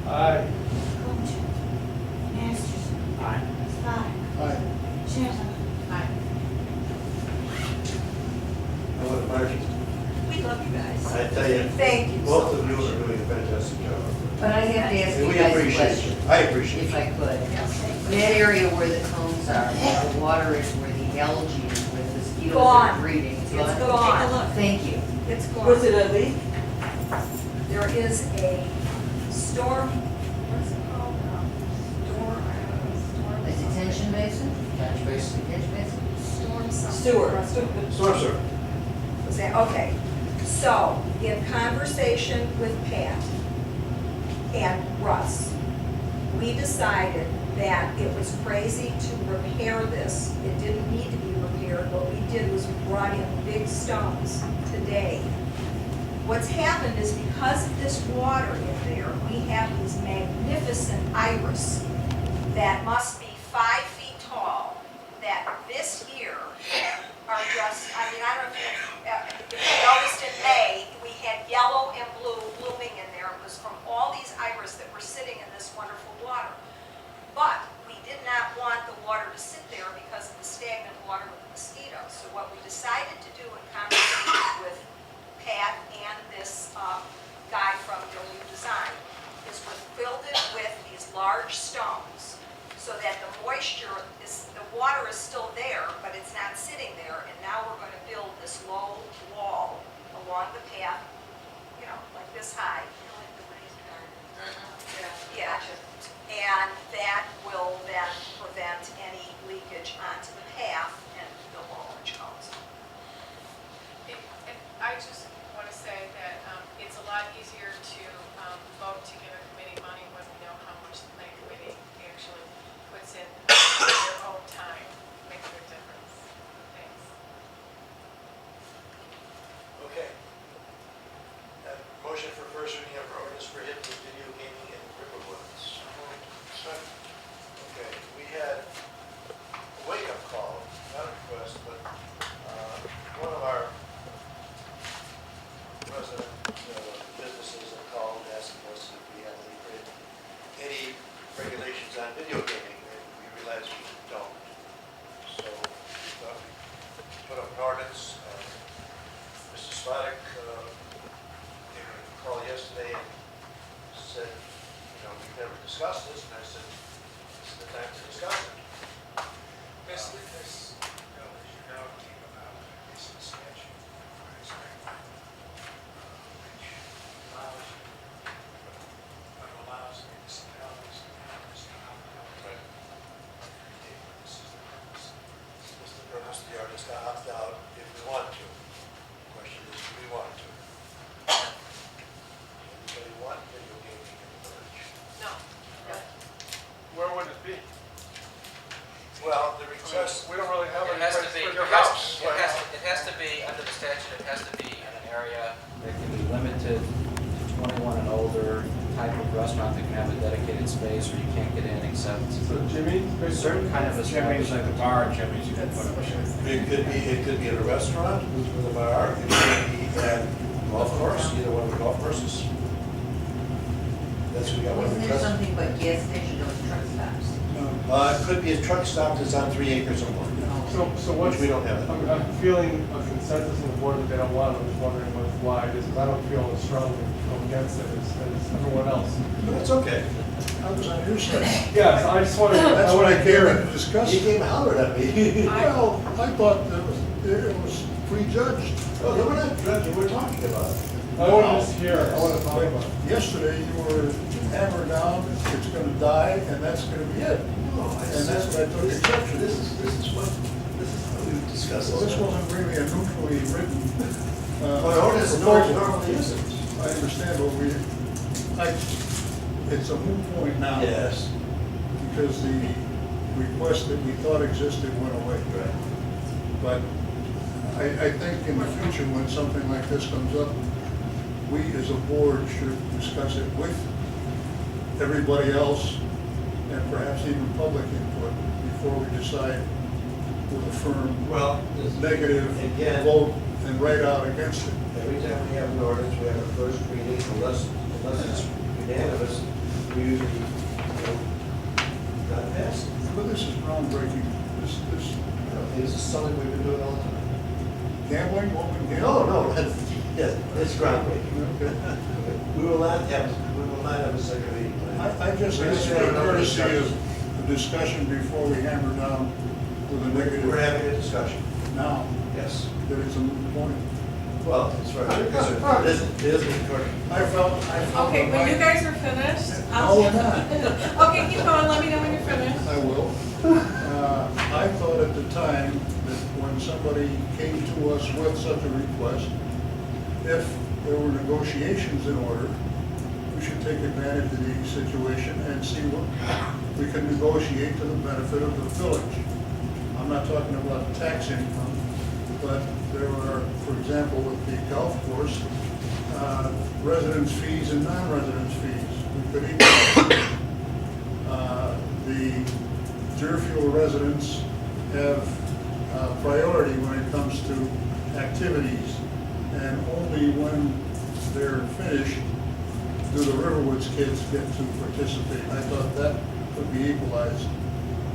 Aye. Coach. Masterson. Aye. Spot. Aye. Sheridan. Aye. I want to mark, We love you guys. I tell you, Thank you both so of you much. are doing a fantastic job. But I have to ask And you we guys a appreciate question, you. I appreciate if you. I could. That area where the cones are, where the water is, where the algae is, where the mosquitoes are Gone. breeding. It's gone? gone. Take a look. Thank you. It's gone. Was it a leak? There is a storm, what's it called? A detention basin? Catch basin. Detention basin? Storm something. Sewer. Storm sewer. Was that, okay. So, in conversation with Pat and Russ, we decided that it was crazy to repair this. It didn't need to be repaired. What we did was we brought in big stones today. What's happened is because of this water in there, we have these magnificent iris that must be 5 feet tall, that this year are just, I mean, I don't know if you noticed in May, we had yellow and blue blooming in there. It was from all these iris that were sitting in this wonderful water. But we did not want the water to sit there because of the stagnant water with the mosquitoes. So what we decided to do in conversation with Pat and this guy from Milieu Design is we filled it with these large stones so that the moisture is, the water is still there, but it's not sitting there. And now we're going to build this low wall along the path, you know, like this high. Yeah, and that will then prevent any leakage onto the path and the orange cones. And I just want to say that it's a lot easier to vote to give a committee money when we know how much the planning committee actually puts in their own time. Makes a big difference. Thanks. Okay. Motion for first reading of ordinance prohibiting video gaming in Riverwoods. Okay, we had a wake-up call, not a request, but one of our resident businesses have called asking us if we have any regulations on video gaming, and we realized we don't. So we thought we'd put up an ordinance. Mr. Sladek gave me a call yesterday and said, you know, we've never discussed this, and I said, this is the time to discuss it. Basically, this bill, as you know, came about in a recent statute, which allows municipalities and counties to opt out. Right. This is the purpose. This is the purpose of the ordinance, to opt out if we want to. The question is, do we want to? Anybody want video gaming in the village? No. Where would it be? Well, the request, We don't really have It any has to place be, for it your has, house. it has to be, under the statute, it has to be in an area that can be limited to 21 and older, type of restaurant that can have a dedicated space where you can't get in except So Jimmy's, certain kind of Jimmy's like the bar, Jimmy's, you can That's put up. it could be at a restaurant with a bar, it could be at a golf course, either one of the golf courses. That's what we got one of Wasn't the there trucks. something but gas station or truck stops? It could be a truck stop that's on 3 acres or more, So what's, which we don't have. I'm feeling a consensus in the board that they don't want, I'm just wondering why it is, because I don't feel as strongly against it as everyone else. That's okay. I was on your side. Yes, I just wanted, That's I what wanted I to hear care. it. Discuss He it. came and hollered at me. Well, I thought that it was prejudged. Oh, no, we're not judging, we're talking about it. I want to just hear it, I want to talk about it. Yesterday, you were hammered down, it's gonna die, and that's gonna be it. No, I And said- that's what I took exception. This is how we discuss Well, this. this wasn't really a neutrally written. Well, ordinance proposal. normally isn't. I understand, but it's a moot point now. Yes. Because the request that we thought existed went away. Right. But I think in the future, when something like this comes up, we as a board should discuss it with everybody else and perhaps even public input before we decide with a firm Well, negative again, vote and write out against it. every time we have an ordinance, we have a first reading, unless it's unanimous, we usually, not pass. But this is groundbreaking. This, This is something we've been doing all the time. gambling, open gambling. No, yes, it's groundbreaking. We will not have a second reading. I just ask for the courtesy of the discussion before we hammer down with a negative. We're having a discussion. Now, Yes. that it's a moot point. Well, as far as we're concerned, it isn't recorded. I felt. Okay, when you guys are finished, No, I'll. we're not. Okay, keep going, let me know when you're finished. I will. I thought at the time that when somebody came to us with such a request, if there were negotiations in order, we should take advantage of the situation and see what we can negotiate to the benefit of the village. I'm not talking about tax income, but there are, for example, with the golf course, residence fees and non-residence fees. We could equalize. The Deerfield residents have priority when it comes to activities, and only when they're finished do the Riverwoods kids get to participate. I thought that could be equalized,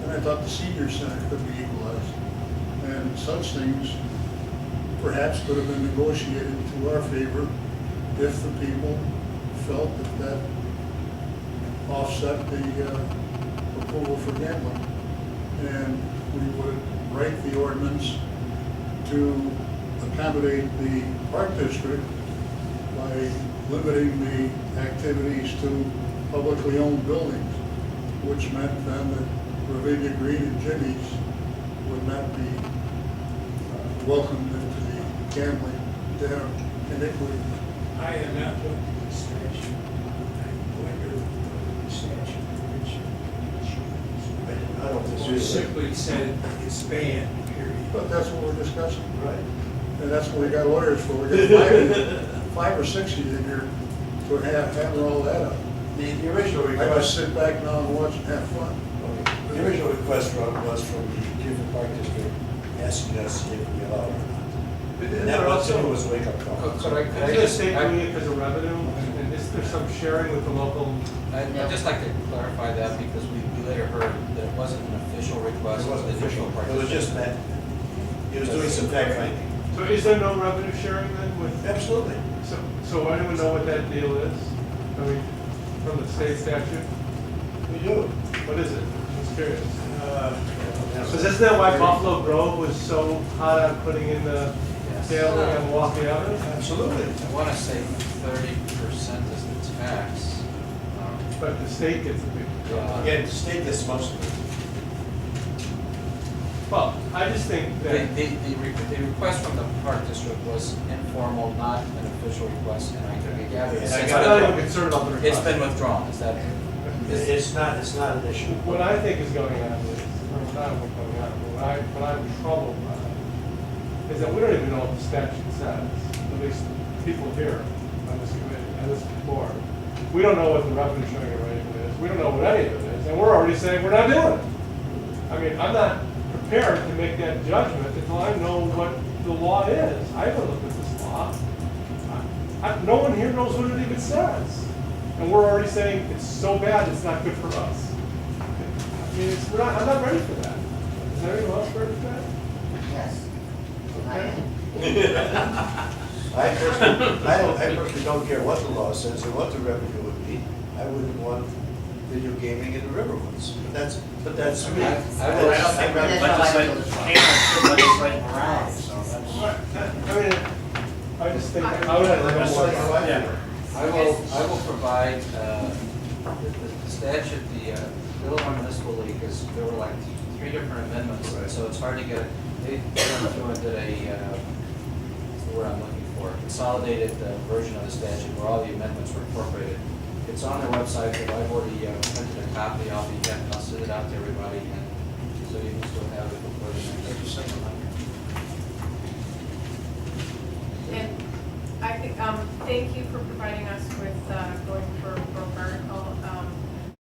and I thought the senior center could be equalized. And such things perhaps could have been negotiated to our favor if the people felt that that offset the approval for gambling. And we would write the ordinance to accommodate the park district by limiting the activities to publicly owned buildings, which meant then that Ravinia Green and Jimmy's would not be welcomed into the gambling den of iniquity. I am not looking at the statute. I'm wondering the statute, which I don't think so. simply said it's banned, period. But that's what we're discussing, Right. and that's what we got lawyers for. We got five or six of you in here to hammer all that up. The original I just request, sit back now and watch and have fun. the original request was from the Deerfield Park District asking us if we allowed it or not. And that was, it was a wake-up call. Could I Is the just, state doing it because of revenue, and is there some sharing with the local? I'd just like to clarify that because we later heard that it wasn't an official request. It wasn't the official, Deerfield Park it was just District. that, it was doing some fact finding. So is there no revenue sharing then with? Absolutely. So anyone know what that deal is? I mean, from the state statute? We do. What is it? Just curious. Because isn't that why Buffalo Grove was so hot on putting in the Yes. sailing and walking out? Absolutely. I want to say 30% is the tax. But the state gets a big. Yeah. Again, the state gets most of it. Well, I just think that. The request from the park district was informal, not an official request, and I gather Yeah, it's I been got I'm not even withdrawn. concerned about the It's request. been withdrawn, is that? It's not an issue. What I think is going on is, or not what's going on, but what I'm troubled by is that we don't even know what the statute says, at least people here on this committee, on this board. We don't know what the revenue sharing arrangement is, we don't know what any of it is, and we're already saying we're not doing it. I mean, I'm not prepared to make that judgment until I know what the law is. I haven't looked at this law. No one here knows what it even says. And we're already saying it's so bad, it's not good for us. I mean, I'm not ready for that. Is anyone else ready for that? Yes. I am. I personally don't care what the law says or what the revenue would be. I wouldn't want video gaming in the Riverwoods. But that's me. I Well, I don't think That's we're how I legislating, feel. can't legislate morale, so that's. I mean, I just think, I would have to know more about it. Yeah. I will provide, the statute, the Illinois Municipal League is, there were like 3 different amendments, so it's hard to get, they went through and did what's the word I'm looking for, consolidated version of the statute where all the amendments were incorporated. It's on their website, but I've already printed a copy, I'll send it out to everybody, and so you can still have it before the next. And I think, thank you for providing us with going